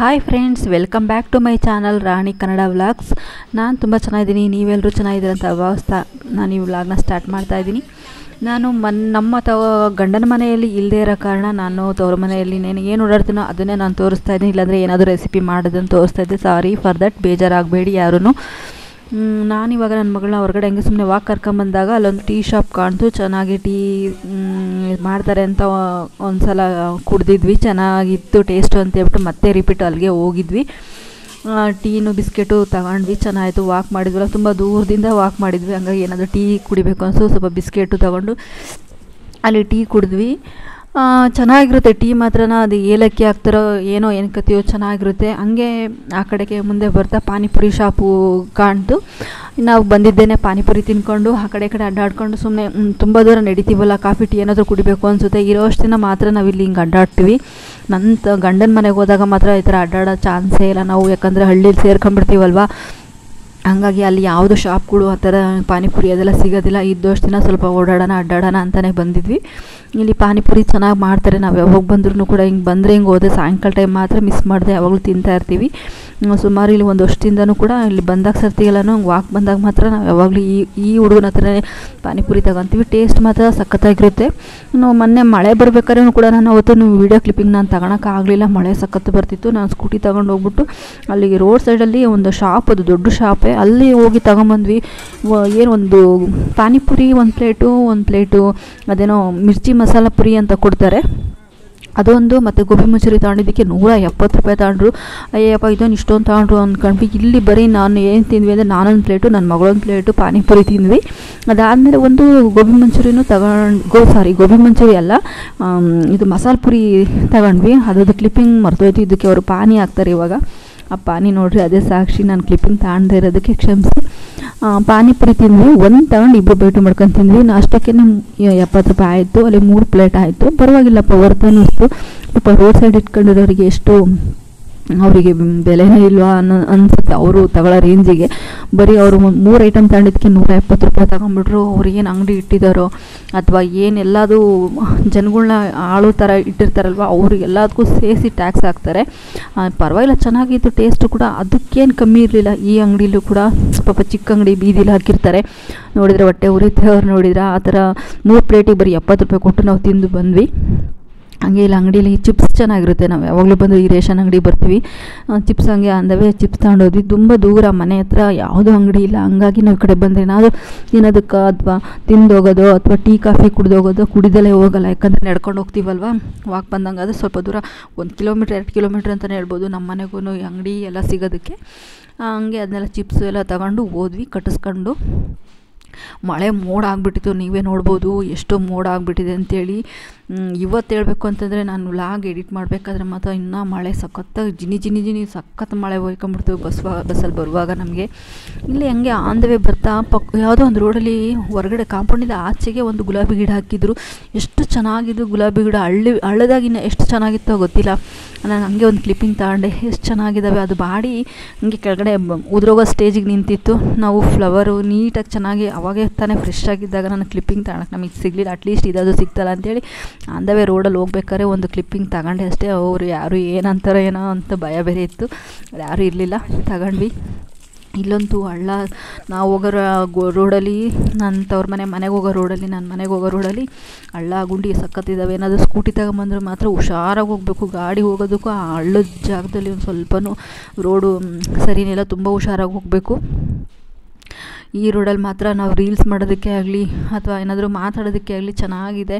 Hi friends, welcome back to my channel Rani Kannada vlogs. ನಾನು ತುಂಬ ಚೆನ್ನಾಗಿದ್ದೀನಿ, ನೀವೆಲ್ಲರೂ ಚೆನ್ನಾಗಿದ್ದೀರ ಅಂತ ಭಾವಿಸ್ತಾ ನಾನು ಈ ವ್ಲಾಗ್ನ ಸ್ಟಾರ್ಟ್ ಮಾಡ್ತಾಯಿದ್ದೀನಿ. ನಾನು ನಮ್ಮ ಗಂಡನ ಮನೆಯಲ್ಲಿ ಇಲ್ಲದೇ ಇರೋ ಕಾರಣ ನಾನು ತವ್ರ ಮನೆಯಲ್ಲಿ ಏನು ಓಡಾಡ್ತೀನೋ ಅದನ್ನೇ ನಾನು ತೋರಿಸ್ತಾ ಇದ್ದೀನಿ. ಇಲ್ಲಾಂದರೆ ಏನಾದರೂ ರೆಸಿಪಿ ಮಾಡೋದನ್ನು ತೋರಿಸ್ತಾ ಇದ್ದೆ. ಸಾರಿ ಫಾರ್ ದಟ್, ಬೇಜಾರಾಗಬೇಡಿ ಯಾರೂ. ನಾನಿವಾಗ ನನ್ನ ಮಗಳನ್ನ ಹೊರಗಡೆ ಹಂಗೆ ಸುಮ್ಮನೆ ವಾಕ್ ಕರ್ಕೊಂಬಂದಾಗ ಅಲ್ಲೊಂದು ಟೀ ಶಾಪ್ ಕಾಣ್ತು. ಚೆನ್ನಾಗಿ ಟೀ ಮಾಡ್ತಾರೆ ಅಂತ ಒಂದು ಸಲ ಕುಡ್ದಿದ್ವಿ, ಚೆನ್ನಾಗಿತ್ತು ಟೇಸ್ಟು ಅಂತ ಹೇಳ್ಬಿಟ್ಟು ಮತ್ತೆ ರಿಪೀಟ್ ಅಲ್ಲಿಗೆ ಹೋಗಿದ್ವಿ. ಟೀನು ಬಿಸ್ಕೆಟು ತಗೊಂಡ್ವಿ, ಚೆನ್ನಾಯಿತು. ವಾಕ್ ಮಾಡಿದ್ವಲ್ಲ, ತುಂಬ ದೂರದಿಂದ ವಾಕ್ ಮಾಡಿದ್ವಿ, ಹಂಗಾಗಿ ಏನಾದರೂ ಟೀ ಕುಡಿಬೇಕು ಅನಿಸು ಸ್ವಲ್ಪ ಬಿಸ್ಕೆಟು ತಗೊಂಡು ಅಲ್ಲಿ ಟೀ ಕುಡಿದ್ವಿ. ಚೆನ್ನಾಗಿರುತ್ತೆ ಟೀ ಮಾತ್ರ. ಅದು ಏಲಕ್ಕಿ ಹಾಕ್ತಾರೋ ಏನೋ ಕತಿಯೋ ಚೆನ್ನಾಗಿರುತ್ತೆ. ಹಂಗೆ ಆ ಕಡೆಗೆ ಮುಂದೆ ಬರ್ತಾ ಪಾನಿಪುರಿ ಶಾಪು ಕಾಣ್ತು. ನಾವು ಬಂದಿದ್ದೇನೆ ಪಾನಿಪುರಿ ತಿನ್ಕೊಂಡು ಆ ಕಡೆ ಅಡ್ಡಾಡ್ಕೊಂಡು ಸುಮ್ಮನೆ ತುಂಬ ದೂರ ನಡಿತೀವಲ್ಲ, ಕಾಫಿ ಟೀ ಏನಾದರೂ ಕುಡಿಬೇಕು ಅನಿಸುತ್ತೆ. ಇರೋಷ್ಟು ದಿನ ಮಾತ್ರ ನಾವಿಲ್ಲಿ ಹಿಂಗೆ ಅಡ್ಡಾಡ್ತೀವಿ. ನನ್ನ ಗಂಡನ ಮನೆಗೆ ಹೋದಾಗ ಮಾತ್ರ ಈ ಥರ ಅಡ್ಡಾಡೋ ಚಾನ್ಸೇ ಇಲ್ಲ ನಾವು, ಯಾಕಂದರೆ ಹಳ್ಳಿಲಿ ಸೇರ್ಕೊಂಡ್ಬಿಡ್ತೀವಲ್ವ. ಹಂಗಾಗಿ ಅಲ್ಲಿ ಯಾವುದು ಶಾಪ್ಗಳು ಆ ಥರ ಪಾನಿಪುರಿ ಅದೆಲ್ಲ ಸಿಗೋದಿಲ್ಲ. ಇದ್ದಷ್ಟು ದಿನ ಸ್ವಲ್ಪ ಅಡ್ಡಾಡೋಣ ಅಂತಲೇ ಬಂದಿದ್ವಿ. ಇಲ್ಲಿ ಪಾನಿಪುರಿ ಚೆನ್ನಾಗಿ ಮಾಡ್ತಾರೆ. ನಾವು ಯಾವಾಗ ಬಂದ್ರೂ ಕೂಡ ಹಿಂಗೆ ಬಂದರೆ ಹಿಂಗೆ ಹೋದರೆ ಸಾಯಂಕಾಲ ಟೈಮ್ ಮಾತ್ರ ಮಿಸ್ ಮಾಡಿದೆ, ಯಾವಾಗಲೂ ತಿಂತಾಯಿರ್ತೀವಿ. ಸುಮಾರು ಇಲ್ಲಿ ಒಂದು ವರ್ಷದಿಂದನೂ ಕೂಡ ಇಲ್ಲಿ ಬಂದಾಗ ಸರ್ತಿಗೆಲ್ಲನೂ ಹಂಗೆ ವಾಕ್ ಬಂದಾಗ ಮಾತ್ರ ನಾವು ಯಾವಾಗಲೂ ಈ ಹುಡುಗನ ಹತ್ರನೇ ಪಾನಿಪುರಿ ತಗೊತೀವಿ. ಟೇಸ್ಟ್ ಮಾತ್ರ ಸಖತ್ತಾಗಿರುತ್ತೆ. ನಾವು ಮೊನ್ನೆ ಮಳೆ ಬರಬೇಕಾದ್ರೂ ಕೂಡ ನಾನು ಅವತ್ತು ವೀಡಿಯೋ ಕ್ಲಿಪ್ಪಿಂಗ್ ನಾನು ತಗೊಳಕ್ಕಾಗಲಿಲ್ಲ, ಮಳೆ ಸಖತ್ತು ಬರ್ತಿತ್ತು. ನಾನು ಸ್ಕೂಟಿ ತಗೊಂಡು ಹೋಗ್ಬಿಟ್ಟು ಅಲ್ಲಿಗೆ ರೋಡ್ ಸೈಡಲ್ಲಿ ಒಂದು ಶಾಪ್, ಅದು ದೊಡ್ಡ ಶಾಪೇ, ಅಲ್ಲಿ ಹೋಗಿ ತಗೊಂಬಂದ್ವಿ. ಏನು ಒಂದು ಪಾನಿಪುರಿ ಒಂದು ಪ್ಲೇಟು ಅದೇನೋ ಮಿರ್ಚಿ ಮಸಾಲ ಪುರಿ ಅಂತ ಕೊಡ್ತಾರೆ, ಅದೊಂದು. ಮತ್ತು ಗೋಬಿ ಮಂಚೂರಿ ತಗೊಂಡಿದ್ದಕ್ಕೆ 170 ರೂಪಾಯಿ ತಗೊಂಡ್ರು. ಅಯ್ಯಪ್ಪ ಇದೊಂದು ಇಷ್ಟೊಂದು ತಗೊಂಡ್ರು ಅಂದ್ಕೊಂಡ್ವಿ. ಇಲ್ಲಿ ಬರೀ ನಾನು ಏನು ತಿಂದ್ವಿ ಅಂದರೆ ನಾನೊಂದು ಪ್ಲೇಟು, ನನ್ನ ಮಗಳೊಂದು ಪ್ಲೇಟು ಪಾನಿಪುರಿ ತಿಂದ್ವಿ. ಅದಾದಮೇಲೆ ಒಂದು ಗೋಬಿ ಮಂಚೂರಿನೂ ಗೋಬಿ ಮಂಚೂರಿ ಅಲ್ಲ, ಇದು ಮಸಾಲ ಪುರಿ ತಗೊಂಡ್ವಿ. ಅದ್ರದ್ದು ಕ್ಲಿಪ್ಪಿಂಗ್ ಮರ್ತೋಯ್ತು. ಇದಕ್ಕೆ ಅವರು ಪಾನಿ ಹಾಕ್ತಾರೆ ಇವಾಗ. ಆ ಪಾನಿ ನೋಡ್ರಿ, ಅದೇ ಸಾಕ್ಷಿ ನಾನು ಕ್ಲಿಪ್ಪಿಂಗ್ ತಗೊಂಡೇ ಇರೋದಕ್ಕೆ ಕ್ಷಮಿಸಿ. ಪಾನಿಪುರಿ ತಿಂದ್ವಿ, ಒಂದು ತಗೊಂಡು ಇಬ್ಬರು ಬೈಟು ಮಾಡ್ಕೊಂಡು ತಿಂದ್ವಿ. ನಾಷ್ಟಕ್ಕೆ 70 ರೂಪಾಯಿ ಆಯಿತು. ಅಲ್ಲಿ 3 ಪ್ಲೇಟ್ ಆಯಿತು. ಪರವಾಗಿಲ್ಲಪ್ಪ, ವರ್ತ್ ಅನ್ನಿಸ್ತು. ಪಾಪ ರೋಡ್ ಸೈಡ್ ಇಟ್ಕೊಂಡಿರೋರಿಗೆ ಎಷ್ಟು ಅವರಿಗೆ ಬೆಲೆನೇ ಇಲ್ವಾ ಅನಿಸುತ್ತೆ ಅವರು ತಗೊಳ್ಳೋ ರೇಂಜಿಗೆ. ಬರೀ ಅವರು 3 ಐಟಮ್ ತಗೊಂಡಿದ್ದಕ್ಕೆ 170 ರೂಪಾಯಿ ತಗೊಂಡ್ಬಿಟ್ರು. ಅವ್ರು ಏನು ಅಂಗಡಿ ಇಟ್ಟಿದ್ದಾರೋ ಅಥವಾ ಏನೆಲ್ಲದು ಜನಗಳನ್ನ ಆಳೋ ಥರ ಇಟ್ಟಿರ್ತಾರಲ್ವ, ಅವ್ರಿಗೆಲ್ಲದಕ್ಕೂ ಸೇರಿಸಿ ಟ್ಯಾಕ್ಸ್ ಹಾಕ್ತಾರೆ. ಪರವಾಗಿಲ್ಲ, ಚೆನ್ನಾಗಿತ್ತು ಟೇಸ್ಟು ಕೂಡ, ಅದಕ್ಕೇನು ಕಮ್ಮಿ ಇರಲಿಲ್ಲ. ಈ ಅಂಗಡಿಲೂ ಕೂಡ ಪಾಪ ಚಿಕ್ಕ ಅಂಗಡಿ ಬೀದಿಲಿ ಹಾಕಿರ್ತಾರೆ, ನೋಡಿದರೆ ಹೊಟ್ಟೆ ಉರಿತೆ. ಅವ್ರು ನೋಡಿದ್ರೆ ಆ ಥರ 3 ಪ್ಲೇಟಿಗೆ ಬರೀ 70 ರೂಪಾಯಿ ಕೊಟ್ಟು ನಾವು ತಿಂದು ಬಂದ್ವಿ. ಹಂಗೆ ಇಲ್ಲಿ ಅಂಗಡಿಯಲ್ಲಿ ಚಿಪ್ಸ್ ಚೆನ್ನಾಗಿರುತ್ತೆ. ನಾವು ಯಾವಾಗಲೂ ಬಂದು ಈ ರೇಷನ್ ಅಂಗಡಿ ಬರ್ತೀವಿ, ಚಿಪ್ಸ್ ಹಂಗೆ ಅಂದವೇ ಚಿಪ್ಸ್ ತಗೊಂಡೋದ್ವಿ. ತುಂಬ ದೂರ, ಮನೆ ಹತ್ರ ಯಾವುದೂ ಅಂಗಡಿ ಇಲ್ಲ. ಹಂಗಾಗಿ ನಾವು ಈ ಕಡೆ ಬಂದರೆ ಏನಾದರೂ ತಿನ್ನೋದಕ್ಕೆ ಅಥವಾ ತಿಂದೋಗೋದು ಅಥವಾ ಟೀ ಕಾಫಿ ಕುಡಿದೋಗೋದು, ಕುಡಿದಲ್ಲೇ ಹೋಗಲ್ಲ, ಯಾಕಂದರೆ ನಡ್ಕೊಂಡು ಹೋಗ್ತೀವಲ್ವ. ವಾಕ್ ಬಂದಂಗೆ ಅದು ಸ್ವಲ್ಪ ದೂರ, 1 ಕಿಲೋಮೀಟ್ರ್ 2 ಕಿಲೋಮೀಟ್ರ್ ಅಂತಲೇ ಹೇಳ್ಬೋದು ನಮ್ಮ ಮನೆಗೂ ಈ ಅಂಗಡಿ ಎಲ್ಲ ಸಿಗೋದಕ್ಕೆ. ಹಂಗೆ ಅದನ್ನೆಲ್ಲ ಚಿಪ್ಸು ಎಲ್ಲ ತಗೊಂಡು ಹೋದ್ವಿ ಕಟ್ಟಿಸ್ಕೊಂಡು. ಮಳೆ ಮೋಡ ಆಗಿಬಿಟ್ಟಿತ್ತು, ನೀವೇ ನೋಡ್ಬೋದು ಎಷ್ಟು ಮೋಡ ಆಗಿಬಿಟ್ಟಿದೆ ಅಂಥೇಳಿ. ಇವತ್ತು ಹೇಳಬೇಕು ಅಂತಂದರೆ ನಾನು ವ್ಲಾಗ್ ಎಡಿಟ್ ಮಾಡಬೇಕಾದ್ರೆ ಮಾತ್ರ ಇನ್ನೂ ಮಳೆ ಸಖತ್ತಾಗಿ ಜಿನಿ ಸಖತ್ತು ಮಳೆ ಹೋಯ್ಕೊಂಬಿಡ್ತೀವಿ ಬಸ್ಸಲ್ಲಿ ಬರುವಾಗ. ನಮಗೆ ಇಲ್ಲಿ ಹಂಗೆ ಆನ್ ದ ವೇ ಬರ್ತಾ ಯಾವುದೋ ಒಂದು ರೋಡಲ್ಲಿ ಹೊರಗಡೆ ಕಾಂಪೌಂಡಿಂದ ಆಚೆಗೆ ಒಂದು ಗುಲಾಬಿ ಗಿಡ ಹಾಕಿದ್ರು. ಎಷ್ಟು ಚೆನ್ನಾಗಿದ್ದು ಗುಲಾಬಿ ಗಿಡ, ಹಳ್ಳದಾಗಿನ ಎಷ್ಟು ಚೆನ್ನಾಗಿತ್ತೋ ಗೊತ್ತಿಲ್ಲ. ನಾನು ಹಂಗೆ ಒಂದು ಕ್ಲಿಪ್ಪಿಂಗ್ ತಗೊಂಡೆ, ಎಷ್ಟು ಚೆನ್ನಾಗಿದ್ದಾವೆ. ಅದು ಬಾಡಿ ಹಂಗೆ ಕೆಳಗಡೆ ಉದುರೋಗೋ ಸ್ಟೇಜಿಗೆ ನಿಂತಿತ್ತು. ನಾವು ಫ್ಲವರು ನೀಟಾಗಿ ಚೆನ್ನಾಗಿ ಅವಾಗೇ ತಾನೇ ಫ್ರೆಶ್ ಆಗಿದ್ದಾಗ ನಾನು ಕ್ಲಿಪ್ಪಿಂಗ್ ತಗೊಳಕ್ಕೆ ನಮಗೆ ಸಿಗಲಿಲ್ಲ. ಅಟ್ಲೀಸ್ಟ್ ಇದಾದರೂ ಸಿಗ್ತಲ್ಲ ಅಂತೇಳಿ ಅಂದವೇ ರೋಡಲ್ಲಿ ಹೋಗ್ಬೇಕಾದ್ರೆ ಒಂದು ಕ್ಲಿಪ್ಪಿಂಗ್ ತಗೊಂಡೆ ಅಷ್ಟೇ. ಅವರು ಯಾರು ಏನಂತಾರೋ ಏನೋ ಅಂತ ಭಯ ಬೇರೆ ಇತ್ತು, ಯಾರೂ ಇರಲಿಲ್ಲ, ತಗೊಂಡ್ವಿ. ಇಲ್ಲಂತೂ ಹಳ್ಳ, ನಾವು ಹೋಗೋ ರೋಡಲ್ಲಿ, ನನ್ನ ತವ್ರ ಮನೆಗೆ ಹೋಗೋ ರೋಡಲ್ಲಿ ಹಳ್ಳ ಗುಂಡಿ ಸಕ್ಕತ್ತಿದ್ದಾವೆ. ಏನಾದರೂ ಸ್ಕೂಟಿ ತಗೊಂಬಂದ್ರೆ ಮಾತ್ರ ಹುಷಾರಾಗಿ ಹೋಗಬೇಕು. ಗಾಡಿ ಹೋಗೋದಕ್ಕೂ ಆ ಹಳ್ಳದ ಜಾಗದಲ್ಲಿ ಒಂದು ಸ್ವಲ್ಪನೂ ರೋಡು ಸರಿನಿಲ್ಲ, ತುಂಬ ಹುಷಾರಾಗಿ ಹೋಗಬೇಕು. ಈ ರೋಡಲ್ಲಿ ಮಾತ್ರ ನಾವು ರೀಲ್ಸ್ ಮಾಡೋದಕ್ಕೆ ಆಗಲಿ ಅಥವಾ ಏನಾದರೂ ಮಾತಾಡೋದಕ್ಕೆ ಆಗಲಿ ಚೆನ್ನಾಗಿದೆ.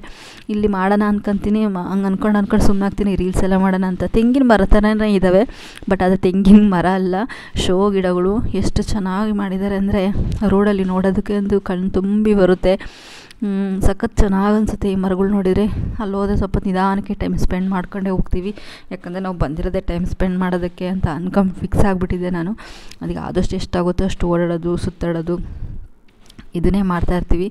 ಇಲ್ಲಿ ಮಾಡೋಣ ಅಂದ್ಕೊತೀನಿ, ಹಂಗೆ ಅನ್ಕೊಂಡು ಸುಮ್ಮನಾಗ್ತೀನಿ, ರೀಲ್ಸ್ ಎಲ್ಲ ಮಾಡೋಣ ಅಂತ. ತೆಂಗಿನ ಮರ ಥರನೇ ಇದ್ದಾವೆ, ಬಟ್ ಅದು ತೆಂಗಿನ ಮರ ಅಲ್ಲ, ಶೋ ಗಿಡಗಳು. ಎಷ್ಟು ಚೆನ್ನಾಗಿ ಮಾಡಿದ್ದಾರೆ ಅಂದರೆ ರೋಡಲ್ಲಿ ನೋಡೋದಕ್ಕೆ ಒಂದು ಕಣ್ಣು ತುಂಬಿ ಬರುತ್ತೆ. ಸಖತ್ ಚೆನ್ನಾಗಿ ಅನಿಸುತ್ತೆ ಈ ಮರಗಳು ನೋಡಿದರೆ. ಅಲ್ಲಿ ಹೋದರೆ ಸ್ವಲ್ಪ ನಿಧಾನಕ್ಕೆ ಟೈಮ್ ಸ್ಪೆಂಡ್ ಮಾಡ್ಕೊಂಡೇ ಹೋಗ್ತೀವಿ, ಯಾಕಂದರೆ ನಾವು ಬಂದಿರೋದೇ ಟೈಮ್ ಸ್ಪೆಂಡ್ ಮಾಡೋದಕ್ಕೆ ಅಂತ ಫಿಕ್ಸ್ ಆಗಿಬಿಟ್ಟಿದ್ದೆ ನಾನು. ಅದಕ್ಕೆ ಆದಷ್ಟು ಎಷ್ಟಾಗುತ್ತೋ ಅಷ್ಟು ಓಡಾಡೋದು, ಸುತ್ತಾಡೋದು, ಇದನ್ನೇ ಮಾಡ್ತಾಯಿರ್ತೀವಿ.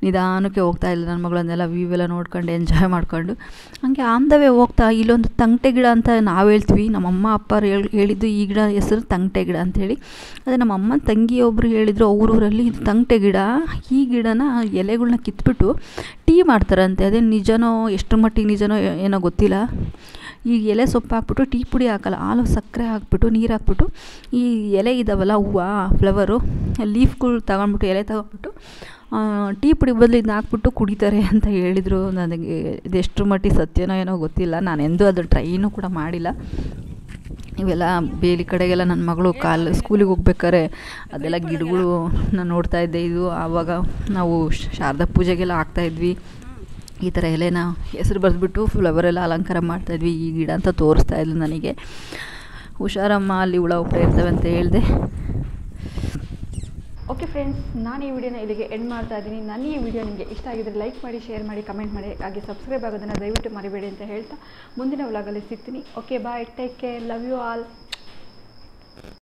ನಿಧಾನಕ್ಕೆ ಹೋಗ್ತಾ ಇಲ್ಲ ನನ್ನ ಮಗಳನ್ನೆಲ್ಲ ವ್ಯೂ ಎಲ್ಲ ನೋಡ್ಕೊಂಡು ಎಂಜಾಯ್ ಮಾಡ್ಕೊಂಡು. ಹಾಗೆ ಆನ್ ದ ವೇ ಹೋಗ್ತಾ ಇಲ್ಲೊಂದು ತಂಗಟೆ ಗಿಡ ಅಂತ ನಾವು ಹೇಳ್ತೀವಿ, ನಮ್ಮಮ್ಮ ಅಪ್ಪರು ಹೇಳಿದ್ದು ಈ ಗಿಡ ಹೆಸರು ತಂಗಟೆ ಗಿಡ ಅಂಥೇಳಿ. ಅದೇ ನಮ್ಮ ಅಮ್ಮನ ತಂಗಿಯೊಬ್ಬರು ಹೇಳಿದರು, ಅವರೂರಲ್ಲಿ ಇದು ತಂಗಟೆ ಗಿಡ, ಈ ಗಿಡನ ಎಲೆಗಳನ್ನ ಕಿತ್ಬಿಟ್ಟು ಟೀ ಮಾಡ್ತಾರಂತೆ. ಅದೇ ನಿಜನೋ ಎಷ್ಟು ಮಟ್ಟಿಗೆ ನಿಜನೋ ಏನೋ ಗೊತ್ತಿಲ್ಲ. ಈ ಎಲೆ ಸೊಪ್ಪು ಹಾಕ್ಬಿಟ್ಟು ಟೀ ಪುಡಿ ಹಾಕಲ್ಲ, ಹಾಲು ಸಕ್ಕರೆ ಹಾಕ್ಬಿಟ್ಟು ನೀರು ಹಾಕ್ಬಿಟ್ಟು ಈ ಎಲೆ ಇದ್ದಾವಲ್ಲ ಹೂವು ಫ್ಲವರು ಲೀಫ್ಗಳು ತಗೊಂಡ್ಬಿಟ್ಟು ಎಲೆ ತಗೊಂಡ್ಬಿಟ್ಟು ಟೀ ಪುಡಿ ಬದಲು ಇದನ್ನ ಹಾಕ್ಬಿಟ್ಟು ಕುಡಿತಾರೆ ಅಂತ ಹೇಳಿದರು. ನನಗೆ ಇದೆಷ್ಟರ ಮಟ್ಟಿಗೆ ಸತ್ಯನೋ ಏನೋ ಗೊತ್ತಿಲ್ಲ, ನಾನು ಎಂದೂ ಅದು ಟ್ರೈನೂ ಕೂಡ ಮಾಡಿಲ್ಲ. ಇವೆಲ್ಲ ಬೇಲಿ ಕಡೆಗೆಲ್ಲ ನನ್ನ ಮಗಳು ಸ್ಕೂಲಿಗೆ ಹೋಗ್ಬೇಕಾದ್ರೆ ಅದೆಲ್ಲ ಗಿಡಗಳು ನಾನು ನೋಡ್ತಾಯಿದ್ದೆ. ಇದು ಆವಾಗ ನಾವು ಶಾರದಾ ಪೂಜೆಗೆಲ್ಲ ಹಾಕ್ತಾಯಿದ್ವಿ. ಈ ಥರ ಎಲೆನ ಹೆಸರು ಬರೆದ್ಬಿಟ್ಟು ಫ್ಲವರೆಲ್ಲ ಅಲಂಕಾರ ಮಾಡ್ತಾಯಿದ್ವಿ. ಈ ಗಿಡ ಅಂತ ತೋರಿಸ್ತಾ ಇದ್ಲು ನನಗೆ. ಹುಷಾರಮ್ಮ, ಅಲ್ಲಿ ಹುಳ ಉಪ್ಪೆ ಇರ್ತವೆ ಅಂತ ಹೇಳಿದೆ. ಓಕೆ ಫ್ರೆಂಡ್ಸ್, ನಾನು ಈ ವಿಡಿಯೋನ ಇಲ್ಲಿಗೆ ಎಂಡ್ ಮಾಡ್ತಾ ಇದ್ದೀನಿ. ನನ್ನ ಈ ವಿಡಿಯೋ ನಿಮಗೆ ಇಷ್ಟ ಆಗಿದ್ದರೆ ಲೈಕ್ ಮಾಡಿ, ಶೇರ್ ಮಾಡಿ, ಕಮೆಂಟ್ ಮಾಡಿ, ಹಾಗೆ ಸಬ್ಸ್ಕ್ರೈಬ್ ಆಗೋದನ್ನು ದಯವಿಟ್ಟು ಮರಿಬೇಡಿ ಅಂತ ಹೇಳ್ತಾ ಮುಂದಿನ ವ್ಲಾಗಲ್ಲಿ ಸಿಗ್ತೀನಿ. Okay bye, take care, love you all.